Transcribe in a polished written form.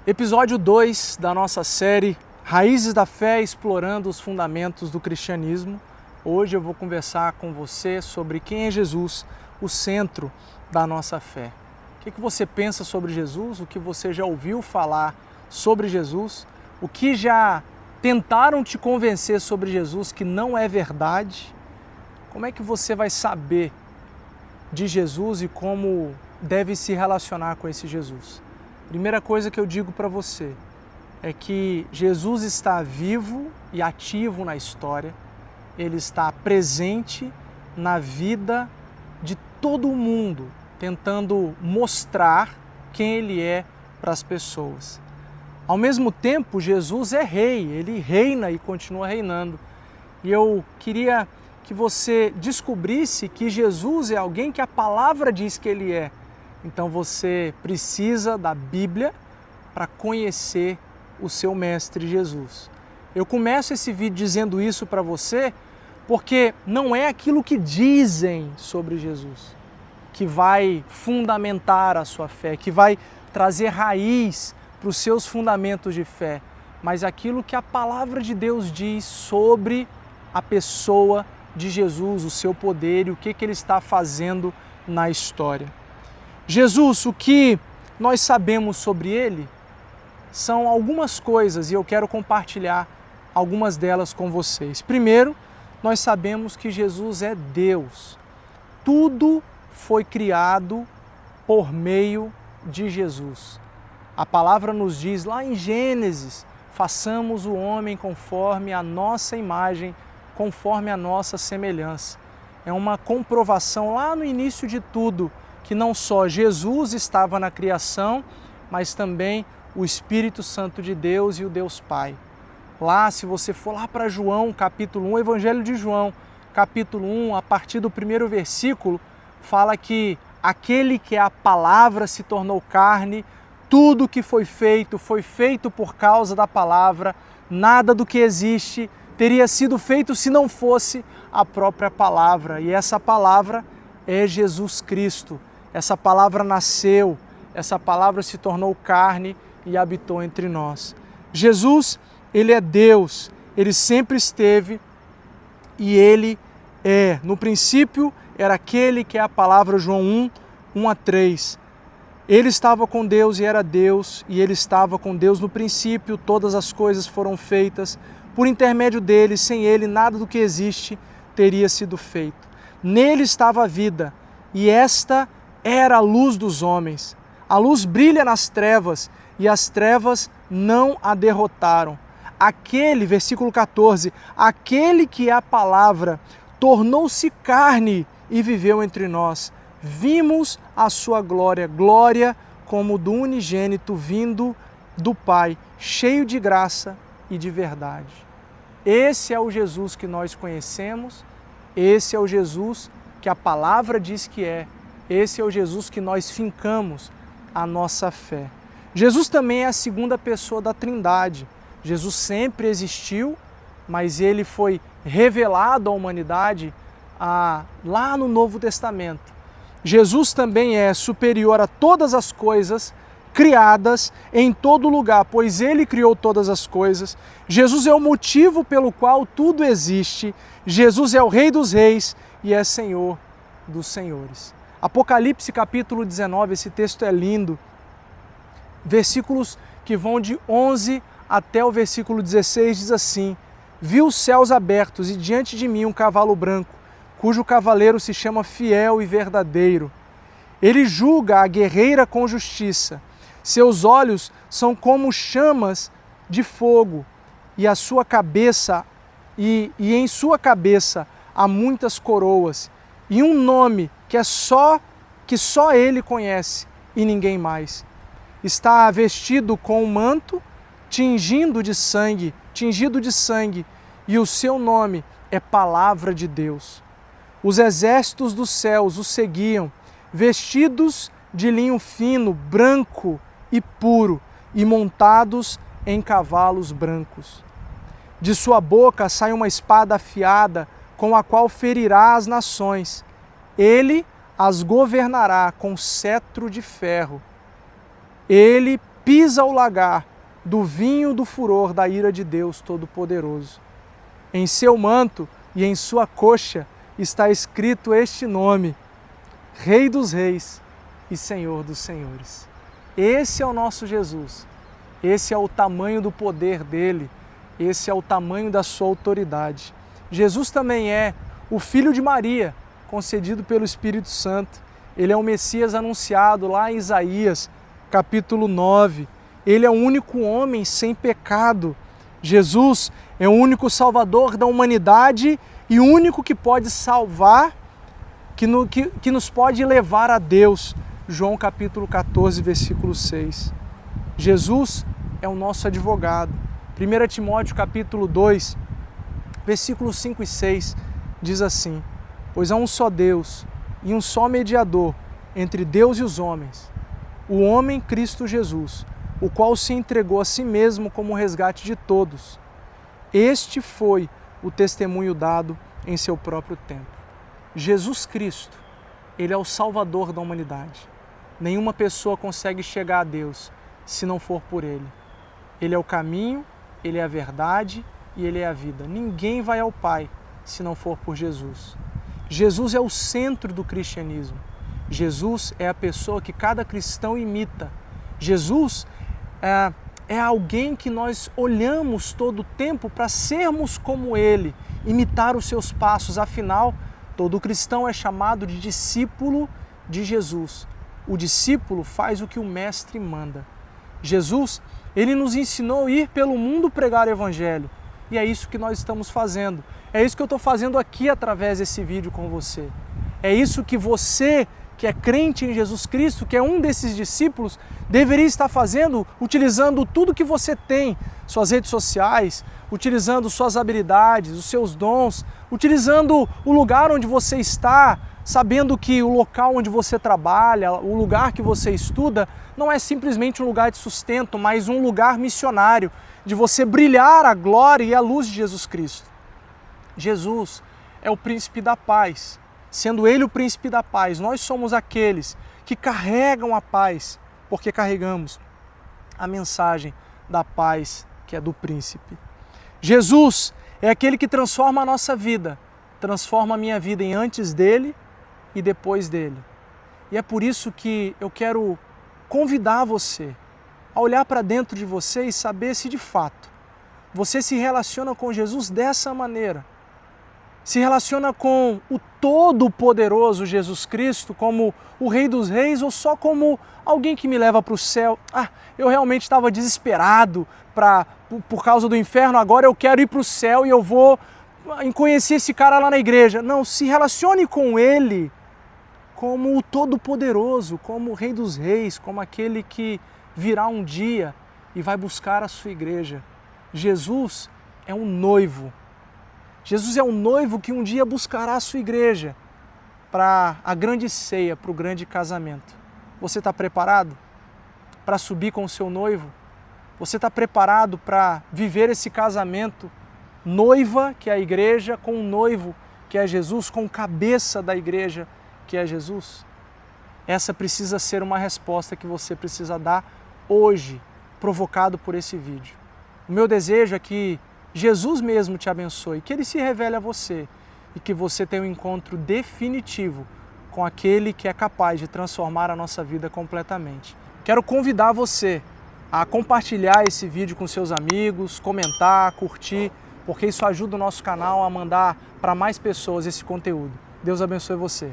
Episódio 2 da nossa série Raízes da Fé, explorando os fundamentos do cristianismo. Hoje eu vou conversar com você sobre quem é Jesus, o centro da nossa fé. O que você pensa sobre Jesus? O que você já ouviu falar sobre Jesus? O que já tentaram te convencer sobre Jesus que não é verdade? Como é que você vai saber de Jesus e como deve se relacionar com esse Jesus? Primeira coisa que eu digo para você é que Jesus está vivo e ativo na história, ele está presente na vida de todo mundo, tentando mostrar quem ele é para as pessoas. Ao mesmo tempo, Jesus é rei, ele reina e continua reinando. E eu queria que você descobrisse que Jesus é alguém que a palavra diz que ele é. Então você precisa da Bíblia para conhecer o seu mestre Jesus. Eu começo esse vídeo dizendo isso para você porque não é aquilo que dizem sobre Jesus que vai fundamentar a sua fé, que vai trazer raiz para os seus fundamentos de fé, mas aquilo que a palavra de Deus diz sobre a pessoa de Jesus, o seu poder e o que ele está fazendo na história. Jesus, o que nós sabemos sobre ele são algumas coisas e eu quero compartilhar algumas delas com vocês. Primeiro, nós sabemos que Jesus é Deus. Tudo foi criado por meio de Jesus. A palavra nos diz lá em Gênesis, façamos o homem conforme a nossa imagem, conforme a nossa semelhança. É uma comprovação lá no início de tudo, que não só Jesus estava na criação, mas também o Espírito Santo de Deus e o Deus Pai. Lá, se você for lá para João, capítulo 1, Evangelho de João, capítulo 1, a partir do primeiro versículo, fala que aquele que é a palavra se tornou carne, tudo que foi feito por causa da palavra, nada do que existe teria sido feito se não fosse a própria palavra. E essa palavra é Jesus Cristo. Essa palavra nasceu, essa palavra se tornou carne e habitou entre nós. Jesus, ele é Deus, ele sempre esteve e ele é. No princípio era aquele que é a palavra, João 1, 1 a 3. Ele estava com Deus e era Deus, e ele estava com Deus no princípio, todas as coisas foram feitas por intermédio dele, sem ele nada do que existe teria sido feito. Nele estava a vida, e esta era a luz dos homens. A luz brilha nas trevas e as trevas não a derrotaram. Aquele, versículo 14, aquele que é a palavra tornou-se carne e viveu entre nós. Vimos a sua glória, glória como do unigênito vindo do Pai, cheio de graça e de verdade. Esse é o Jesus que nós conhecemos, esse é o Jesus que a palavra diz que é. Esse é o Jesus que nós fincamos a nossa fé. Jesus também é a segunda pessoa da Trindade. Jesus sempre existiu, mas ele foi revelado à humanidade lá no Novo Testamento. Jesus também é superior a todas as coisas criadas em todo lugar, pois ele criou todas as coisas. Jesus é o motivo pelo qual tudo existe. Jesus é o Rei dos Reis e é Senhor dos Senhores. Apocalipse capítulo 19, esse texto é lindo. Versículos que vão de 11 até o versículo 16 diz assim: Vi os céus abertos e diante de mim um cavalo branco, cujo cavaleiro se chama Fiel e Verdadeiro. Ele julga a guerreira com justiça. Seus olhos são como chamas de fogo, e a sua cabeça e em sua cabeça há muitas coroas, e um nome que só ele conhece e ninguém mais. Está vestido com um manto tingido de sangue, e o seu nome é Palavra de Deus. Os exércitos dos céus o seguiam, vestidos de linho fino, branco e puro, e montados em cavalos brancos. De sua boca sai uma espada afiada, com a qual ferirá as nações. Ele as governará com cetro de ferro. Ele pisa o lagar do vinho do furor da ira de Deus Todo-Poderoso. Em seu manto e em sua coxa está escrito este nome: Rei dos Reis e Senhor dos Senhores. Esse é o nosso Jesus. Esse é o tamanho do poder dele. Esse é o tamanho da sua autoridade. Jesus também é o Filho de Maria, concedido pelo Espírito Santo. Ele é o Messias anunciado lá em Isaías, capítulo 9. Ele é o único homem sem pecado. Jesus é o único Salvador da humanidade e o único que pode salvar, que nos pode levar a Deus. João capítulo 14, versículo 6. Jesus é o nosso advogado. 1 Timóteo capítulo 2, versículos 5 e 6 diz assim: pois há um só Deus e um só mediador entre Deus e os homens, o homem Cristo Jesus, o qual se entregou a si mesmo como resgate de todos. Este foi o testemunho dado em seu próprio tempo. Jesus Cristo, ele é o Salvador da humanidade. Nenhuma pessoa consegue chegar a Deus se não for por ele. Ele é o caminho, ele é a verdade e ele é a vida. Ninguém vai ao Pai se não for por Jesus. Jesus é o centro do cristianismo. Jesus é a pessoa que cada cristão imita. Jesus é alguém que nós olhamos todo o tempo para sermos como ele, imitar os seus passos. Afinal, todo cristão é chamado de discípulo de Jesus. O discípulo faz o que o mestre manda. Jesus, ele nos ensinou a ir pelo mundo pregar o evangelho. E é isso que nós estamos fazendo. É isso que eu estou fazendo aqui através desse vídeo com você. É isso que você, que é crente em Jesus Cristo, que é um desses discípulos, deveria estar fazendo, utilizando tudo que você tem, suas redes sociais, utilizando suas habilidades, os seus dons, utilizando o lugar onde você está, sabendo que o local onde você trabalha, o lugar que você estuda, não é simplesmente um lugar de sustento, mas um lugar missionário, de você brilhar a glória e a luz de Jesus Cristo. Jesus é o príncipe da paz. Sendo ele o príncipe da paz, nós somos aqueles que carregam a paz, porque carregamos a mensagem da paz que é do príncipe. Jesus é aquele que transforma a nossa vida, transforma a minha vida em antes dele e depois dele. E é por isso que eu quero convidar você a olhar para dentro de você e saber se de fato você se relaciona com Jesus dessa maneira. Se relaciona com o Todo-Poderoso Jesus Cristo como o Rei dos Reis ou só como alguém que me leva para o céu? Eu realmente estava desesperado por causa do inferno, agora eu quero ir para o céu e eu vou conhecer esse cara lá na igreja. Não, se relacione com ele como o Todo-Poderoso, como o Rei dos Reis, como aquele que virá um dia e vai buscar a sua igreja. Jesus é um noivo. Jesus é um noivo que um dia buscará a sua igreja para a grande ceia, para o grande casamento. Você está preparado para subir com o seu noivo? Você está preparado para viver esse casamento? Noiva, que é a igreja, com o noivo, que é Jesus, com cabeça da igreja, que é Jesus? Essa precisa ser uma resposta que você precisa dar hoje, provocado por esse vídeo. O meu desejo é que Jesus mesmo te abençoe, que ele se revele a você e que você tenha um encontro definitivo com aquele que é capaz de transformar a nossa vida completamente. Quero convidar você a compartilhar esse vídeo com seus amigos, comentar, curtir, porque isso ajuda o nosso canal a mandar para mais pessoas esse conteúdo. Deus abençoe você.